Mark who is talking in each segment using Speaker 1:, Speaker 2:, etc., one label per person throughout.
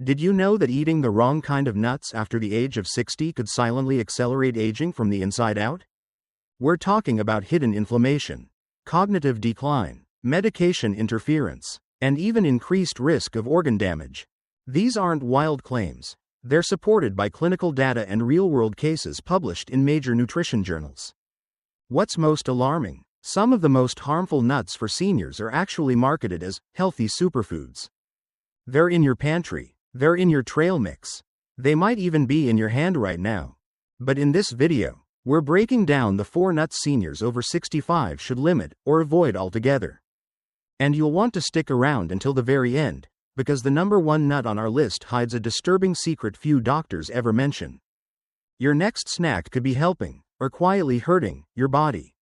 Speaker 1: Did you know that eating the wrong kind of nuts after the age of 60 could silently accelerate aging from the inside out? We're talking about hidden inflammation, cognitive decline, medication interference, and even increased risk of organ damage. These aren't wild claims. They're supported by clinical data and real-world cases published in major nutrition journals. What's most alarming? Some of the most harmful nuts for seniors are actually marketed as healthy superfoods. They're in your pantry. They're in your trail mix. They might even be in your hand right now. But in this video, we're breaking down the 4 nuts seniors over 65 should limit or avoid altogether. And you'll want to stick around until the very end, because the number 1 nut on our list hides a disturbing secret few doctors ever mention. Your next snack could be helping, or quietly hurting, your body.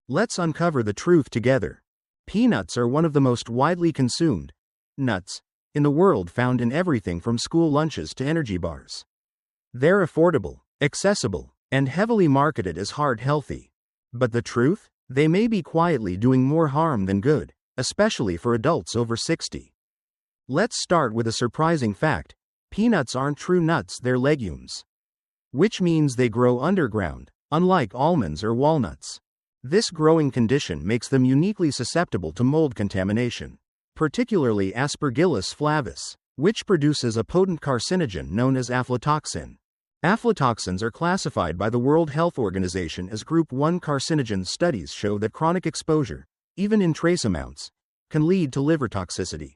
Speaker 1: Let's uncover the truth together. Peanuts are one of the most widely consumed nuts in the world, found in everything from school lunches to energy bars. They're affordable, accessible, and heavily marketed as heart healthy. But the truth? They may be quietly doing more harm than good, especially for adults over 60. Let's start with a surprising fact. Peanuts aren't true nuts, they're legumes. Which means they grow underground, unlike almonds or walnuts. This growing condition makes them uniquely susceptible to mold contamination, particularly Aspergillus flavus, which produces a potent carcinogen known as aflatoxin. Aflatoxins are classified by the World Health Organization as Group 1 carcinogens. Studies show that chronic exposure, even in trace amounts, can lead to liver toxicity,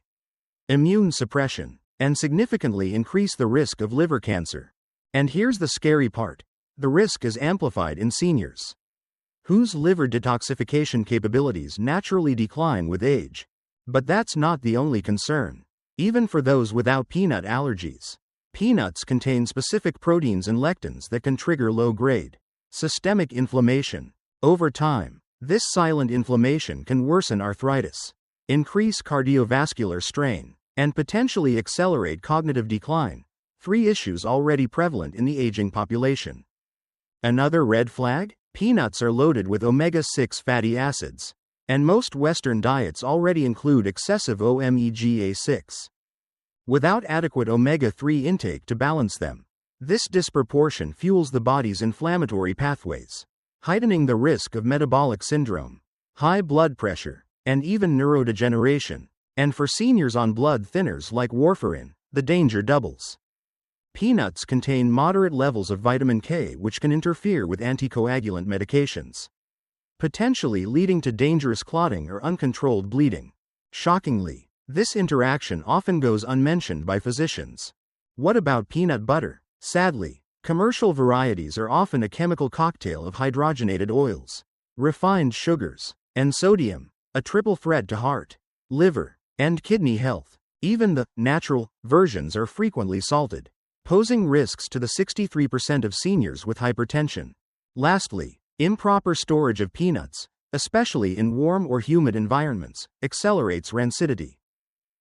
Speaker 1: immune suppression, and significantly increase the risk of liver cancer. And here's the scary part. The risk is amplified in seniors, whose liver detoxification capabilities naturally decline with age. But that's not the only concern. Even for those without peanut allergies, peanuts contain specific proteins and lectins that can trigger low-grade systemic inflammation. Over time, this silent inflammation can worsen arthritis, increase cardiovascular strain, and potentially accelerate cognitive decline, 3 issues already prevalent in the aging population. Another red flag? Peanuts are loaded with omega-6 fatty acids, and most Western diets already include excessive omega-6. Without adequate omega-3 intake to balance them, this disproportion fuels the body's inflammatory pathways, heightening the risk of metabolic syndrome, high blood pressure, and even neurodegeneration. And for seniors on blood thinners like warfarin, the danger doubles. Peanuts contain moderate levels of vitamin K, which can interfere with anticoagulant medications, potentially leading to dangerous clotting or uncontrolled bleeding. Shockingly, this interaction often goes unmentioned by physicians. What about peanut butter? Sadly, commercial varieties are often a chemical cocktail of hydrogenated oils, refined sugars, and sodium, a triple threat to heart, liver, and kidney health. Even the natural versions are frequently salted, posing risks to the 63% of seniors with hypertension. Lastly, improper storage of peanuts, especially in warm or humid environments, accelerates rancidity,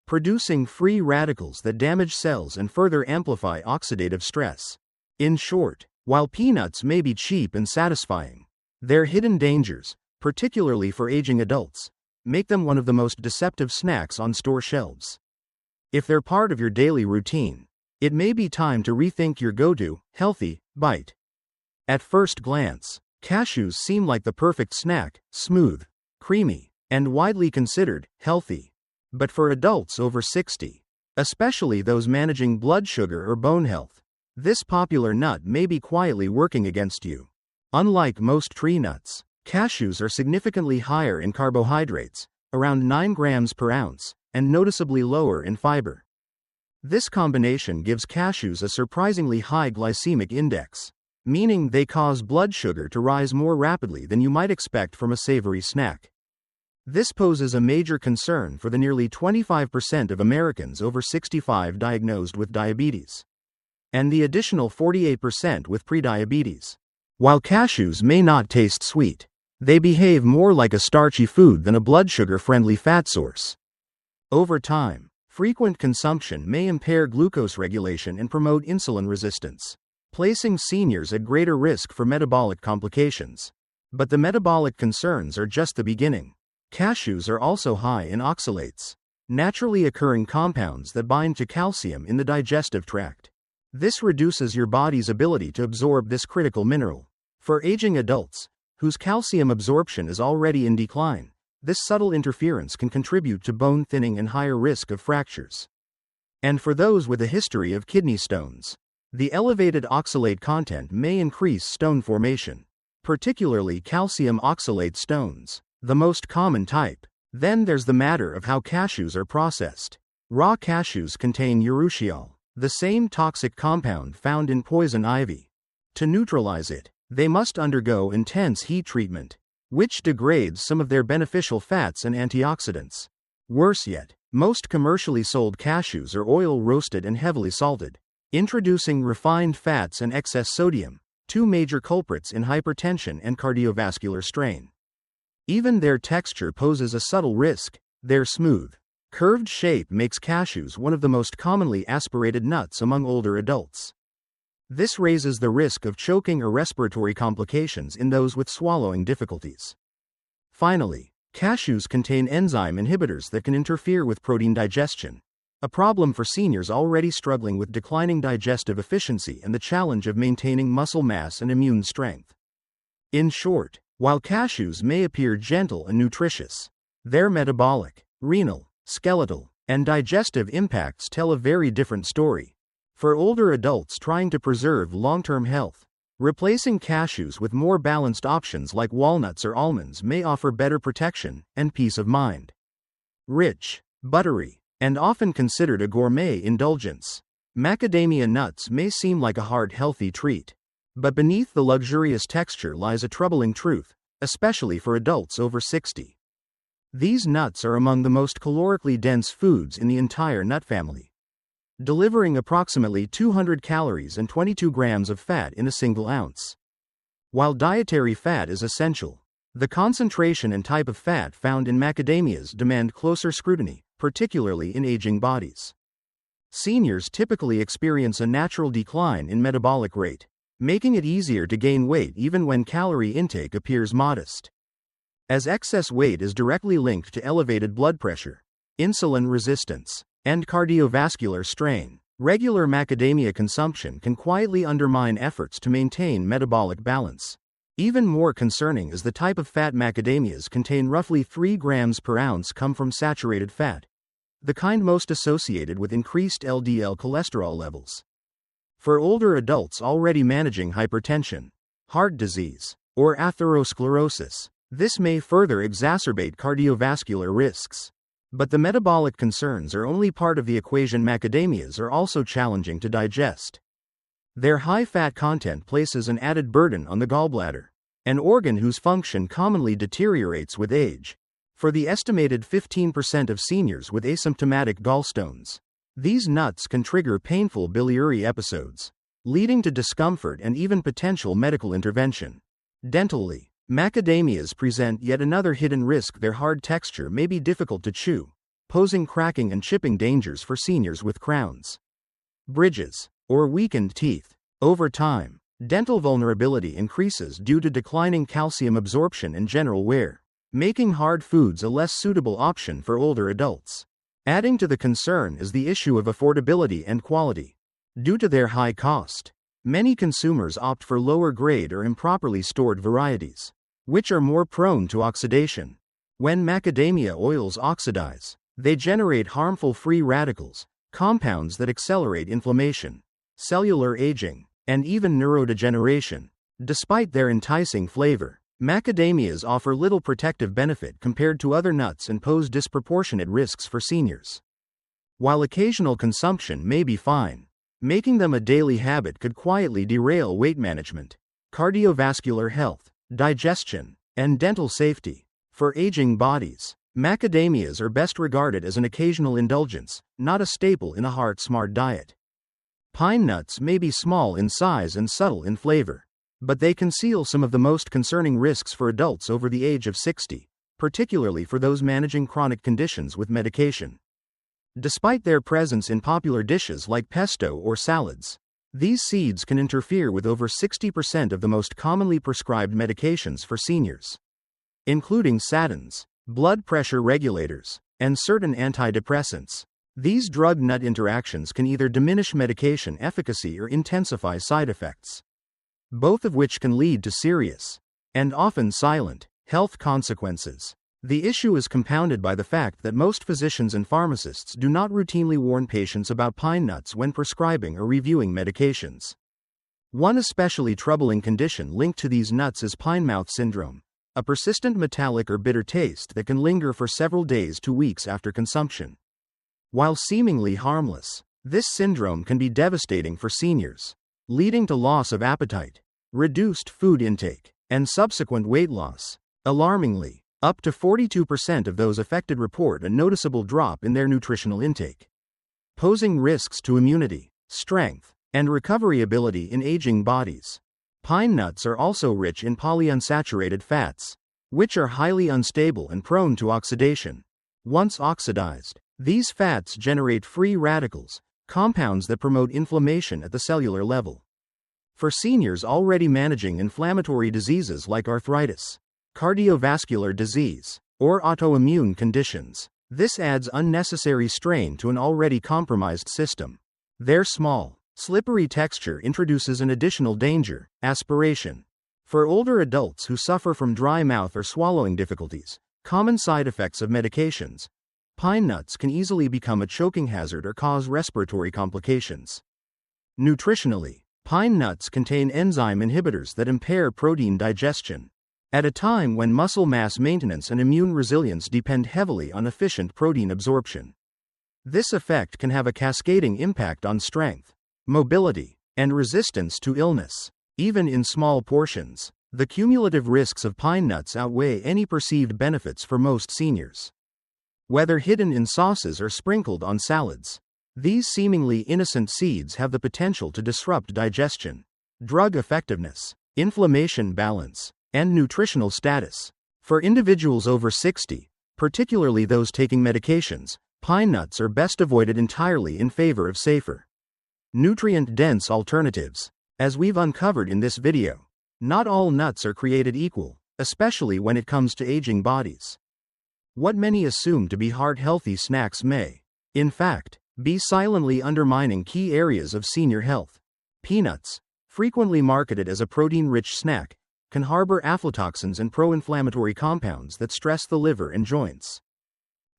Speaker 1: producing free radicals that damage cells and further amplify oxidative stress. In short, while peanuts may be cheap and satisfying, their hidden dangers, particularly for aging adults, make them one of the most deceptive snacks on store shelves. If they're part of your daily routine, it may be time to rethink your go-to healthy bite. At first glance, cashews seem like the perfect snack, smooth, creamy, and widely considered healthy. But for adults over 60, especially those managing blood sugar or bone health, this popular nut may be quietly working against you. Unlike most tree nuts, cashews are significantly higher in carbohydrates, around 9 grams per ounce, and noticeably lower in fiber. This combination gives cashews a surprisingly high glycemic index, meaning they cause blood sugar to rise more rapidly than you might expect from a savory snack. This poses a major concern for the nearly 25% of Americans over 65 diagnosed with diabetes, and the additional 48% with prediabetes. While cashews may not taste sweet, they behave more like a starchy food than a blood sugar-friendly fat source. Over time, frequent consumption may impair glucose regulation and promote insulin resistance, placing seniors at greater risk for metabolic complications. But the metabolic concerns are just the beginning. Cashews are also high in oxalates, naturally occurring compounds that bind to calcium in the digestive tract. This reduces your body's ability to absorb this critical mineral. For aging adults, whose calcium absorption is already in decline, this subtle interference can contribute to bone thinning and higher risk of fractures. And for those with a history of kidney stones, the elevated oxalate content may increase stone formation, particularly calcium oxalate stones, the most common type. Then there's the matter of how cashews are processed. Raw cashews contain urushiol, the same toxic compound found in poison ivy. To neutralize it, they must undergo intense heat treatment, which degrades some of their beneficial fats and antioxidants. Worse yet, most commercially sold cashews are oil roasted and heavily salted, introducing refined fats and excess sodium, two major culprits in hypertension and cardiovascular strain. Even their texture poses a subtle risk. Their smooth, curved shape makes cashews one of the most commonly aspirated nuts among older adults. This raises the risk of choking or respiratory complications in those with swallowing difficulties. Finally, cashews contain enzyme inhibitors that can interfere with protein digestion, a problem for seniors already struggling with declining digestive efficiency and the challenge of maintaining muscle mass and immune strength. In short, while cashews may appear gentle and nutritious, their metabolic, renal, skeletal, and digestive impacts tell a very different story. For older adults trying to preserve long-term health, replacing cashews with more balanced options like walnuts or almonds may offer better protection and peace of mind. Rich, buttery, and often considered a gourmet indulgence, macadamia nuts may seem like a hard, healthy treat. But beneath the luxurious texture lies a troubling truth, especially for adults over 60. These nuts are among the most calorically dense foods in the entire nut family, delivering approximately 200 calories and 22 grams of fat in a single ounce. While dietary fat is essential, the concentration and type of fat found in macadamias demand closer scrutiny, particularly in aging bodies. Seniors typically experience a natural decline in metabolic rate, making it easier to gain weight even when calorie intake appears modest. As excess weight is directly linked to elevated blood pressure, insulin resistance, and cardiovascular strain, regular macadamia consumption can quietly undermine efforts to maintain metabolic balance. Even more concerning is the type of fat. Macadamias contain roughly 3 grams per ounce come from saturated fat, the kind most associated with increased LDL cholesterol levels. For older adults already managing hypertension, heart disease, or atherosclerosis, this may further exacerbate cardiovascular risks. But the metabolic concerns are only part of the equation. Macadamias are also challenging to digest. Their high fat content places an added burden on the gallbladder, an organ whose function commonly deteriorates with age. For the estimated 15% of seniors with asymptomatic gallstones, these nuts can trigger painful biliary episodes, leading to discomfort and even potential medical intervention. Dentally, macadamias present yet another hidden risk. Their hard texture may be difficult to chew, posing cracking and chipping dangers for seniors with crowns, bridges, or weakened teeth. Over time, dental vulnerability increases due to declining calcium absorption and general wear, making hard foods a less suitable option for older adults. Adding to the concern is the issue of affordability and quality. Due to their high cost, many consumers opt for lower-grade or improperly stored varieties, which are more prone to oxidation. When macadamia oils oxidize, they generate harmful free radicals, compounds that accelerate inflammation, cellular aging, and even neurodegeneration. Despite their enticing flavor, macadamias offer little protective benefit compared to other nuts and pose disproportionate risks for seniors. While occasional consumption may be fine, making them a daily habit could quietly derail weight management, cardiovascular health, digestion, and dental safety. For aging bodies, macadamias are best regarded as an occasional indulgence, not a staple in a heart-smart diet. Pine nuts may be small in size and subtle in flavor, but they conceal some of the most concerning risks for adults over the age of 60, particularly for those managing chronic conditions with medication. Despite their presence in popular dishes like pesto or salads, these seeds can interfere with over 60% of the most commonly prescribed medications for seniors, including statins, blood pressure regulators, and certain antidepressants. These drug-nut interactions can either diminish medication efficacy or intensify side effects, both of which can lead to serious, and often silent, health consequences. The issue is compounded by the fact that most physicians and pharmacists do not routinely warn patients about pine nuts when prescribing or reviewing medications. One especially troubling condition linked to these nuts is pine mouth syndrome, a persistent metallic or bitter taste that can linger for several days to weeks after consumption. While seemingly harmless, this syndrome can be devastating for seniors, leading to loss of appetite, reduced food intake, and subsequent weight loss. Alarmingly, up to 42% of those affected report a noticeable drop in their nutritional intake, posing risks to immunity, strength, and recovery ability in aging bodies. Pine nuts are also rich in polyunsaturated fats, which are highly unstable and prone to oxidation. Once oxidized, these fats generate free radicals, compounds that promote inflammation at the cellular level. For seniors already managing inflammatory diseases like arthritis, cardiovascular disease, or autoimmune conditions, this adds unnecessary strain to an already compromised system. Their small, slippery texture introduces an additional danger: aspiration. For older adults who suffer from dry mouth or swallowing difficulties, common side effects of medications, pine nuts can easily become a choking hazard or cause respiratory complications. Nutritionally, pine nuts contain enzyme inhibitors that impair protein digestion. At a time when muscle mass maintenance and immune resilience depend heavily on efficient protein absorption, this effect can have a cascading impact on strength, mobility, and resistance to illness. Even in small portions, the cumulative risks of pine nuts outweigh any perceived benefits for most seniors. Whether hidden in sauces or sprinkled on salads, these seemingly innocent seeds have the potential to disrupt digestion, drug effectiveness, inflammation balance, and nutritional status. For individuals over 60, particularly those taking medications, pine nuts are best avoided entirely in favor of safer, nutrient-dense alternatives. As we've uncovered in this video, not all nuts are created equal, especially when it comes to aging bodies. What many assume to be heart-healthy snacks may, in fact, be silently undermining key areas of senior health. Peanuts, frequently marketed as a protein-rich snack, can harbor aflatoxins and pro-inflammatory compounds that stress the liver and joints.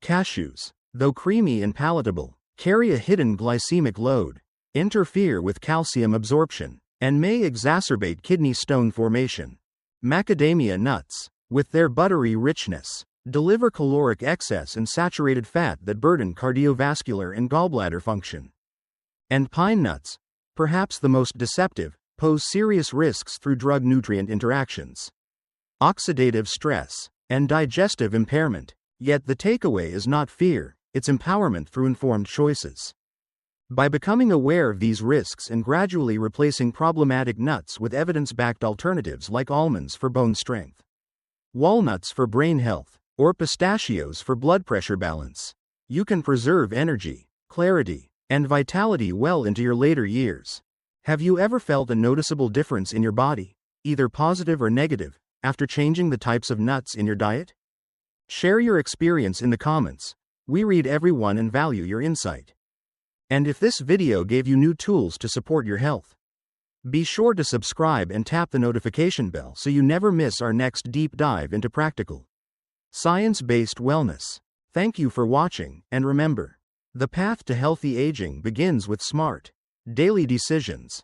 Speaker 1: Cashews, though creamy and palatable, carry a hidden glycemic load, interfere with calcium absorption, and may exacerbate kidney stone formation. Macadamia nuts, with their buttery richness, deliver caloric excess and saturated fat that burden cardiovascular and gallbladder function. And pine nuts, perhaps the most deceptive, pose serious risks through drug-nutrient interactions, oxidative stress, and digestive impairment. Yet the takeaway is not fear, it's empowerment through informed choices. By becoming aware of these risks and gradually replacing problematic nuts with evidence-backed alternatives like almonds for bone strength, walnuts for brain health, or pistachios for blood pressure balance, you can preserve energy, clarity, and vitality well into your later years. Have you ever felt a noticeable difference in your body, either positive or negative, after changing the types of nuts in your diet? Share your experience in the comments. We read everyone and value your insight. And if this video gave you new tools to support your health, be sure to subscribe and tap the notification bell so you never miss our next deep dive into practical, science-based wellness. Thank you for watching, and remember, the path to healthy aging begins with smart, daily decisions.